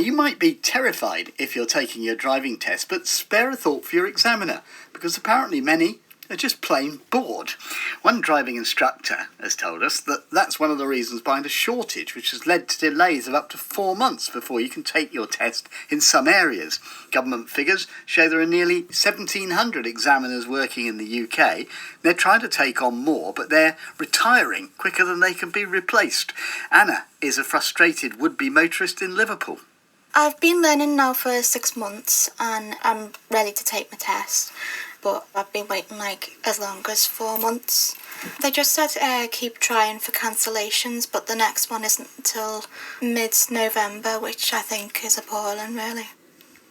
you might be terrified if you're taking your driving test, but spare a thought for your examiner, because apparently many are just plain bored. One driving instructor has told us that that's one of the reasons behind a shortage, which has led to delays of up to 4 months before you can take your test in some areas. Government figures show there are nearly 1,700 examiners working in the UK. They're trying to take on more, but they're retiring quicker than they can be replaced. Anna is a frustrated would-be motorist in Liverpool. I've been learning now for 6 months and I'm ready to take my test, but I've been waiting as long as 4 months. They just said keep trying for cancellations, but the next one isn't until mid-November, which I think is appalling, really.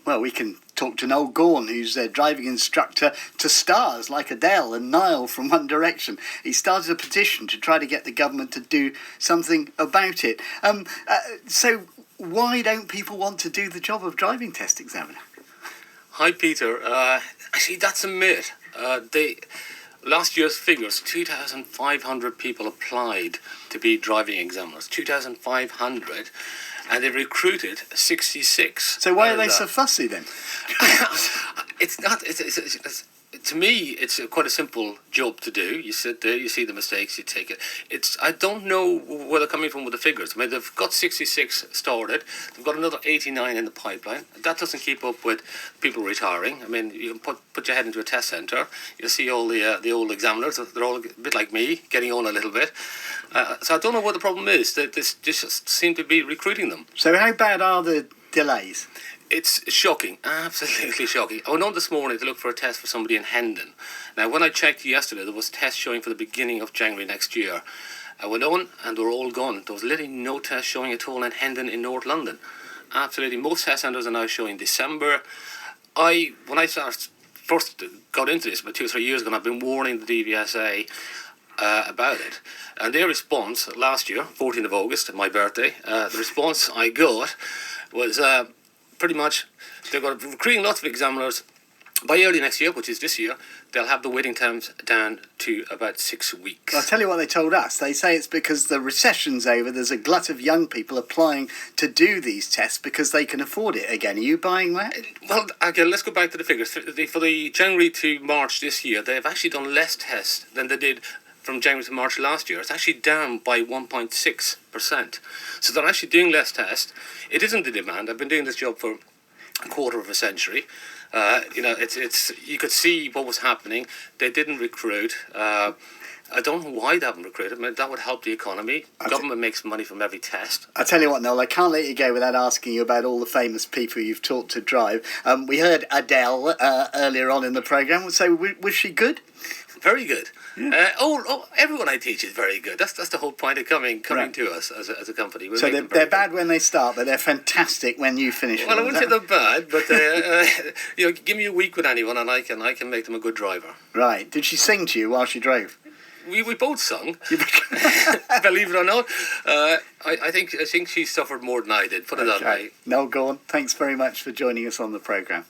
Well, we can talk to Noel Gaughan, who's a driving instructor to stars like Adele and Niall from One Direction. He started a petition to try to get the government to do something about it. So why don't people want to do the job of driving test examiner? Hi, Peter. Actually, that's a myth. Last year's figures, 2,500 people applied to be driving examiners. 2,500. And they recruited 66. So why are they so fussy then? It's not. To me, it's quite a simple job to do. You sit there, you see the mistakes, you take it. I don't know where they're coming from with the figures. I mean, they've got 66 started. They've got another 89 in the pipeline. That doesn't keep up with people retiring. I mean, you can put your head into a test centre. You'll see all the old examiners. They're all a bit like me, getting on a little bit. So I don't know what the problem is. They just seem to be recruiting them. So how bad are the delays? It's shocking, absolutely shocking. I went on this morning to look for a test for somebody in Hendon. Now, when I checked yesterday, there was tests showing for the beginning of January next year. I went on and they were all gone. There was literally no test showing at all in Hendon in North London. Absolutely, most test centres are now showing December. When I first got into this about 2 or 3 years ago, and I've been warning the DVSA about it. And their response last year, 14th of August, my birthday, the response I got was pretty much they're going to be recruiting lots of examiners. By early next year, which is this year, they'll have the waiting times down to about 6 weeks. I'll tell you what they told us. They say it's because the recession's over. There's a glut of young people applying to do these tests because they can afford it again. Are you buying that? Well, again, let's go back to the figures. For the January to March this year, they've actually done less tests than they did from January to March last year. It's actually down by 1.6%. So they're actually doing less tests. It isn't the demand. I've been doing this job for a quarter of a century. It's you could see what was happening. They didn't recruit. I don't know why they haven't recruited. I mean, that would help the economy. Government makes money from every test. I tell you what, Noel, I can't let you go without asking you about all the famous people you've taught to drive. We heard Adele earlier on in the programme. So was she good? Very good. Yeah. Everyone I teach is very good. That's the whole point of coming right to us as a company. So they're bad when they start, but they're fantastic when you finish. Well, I wouldn't say they're bad, but give me a week with anyone, and I can make them a good driver. Right? Did she sing to you while she drove? We both sung. Believe it or not, I think she suffered more than I did. Put it that way. Noel Gaughan, thanks very much for joining us on the programme.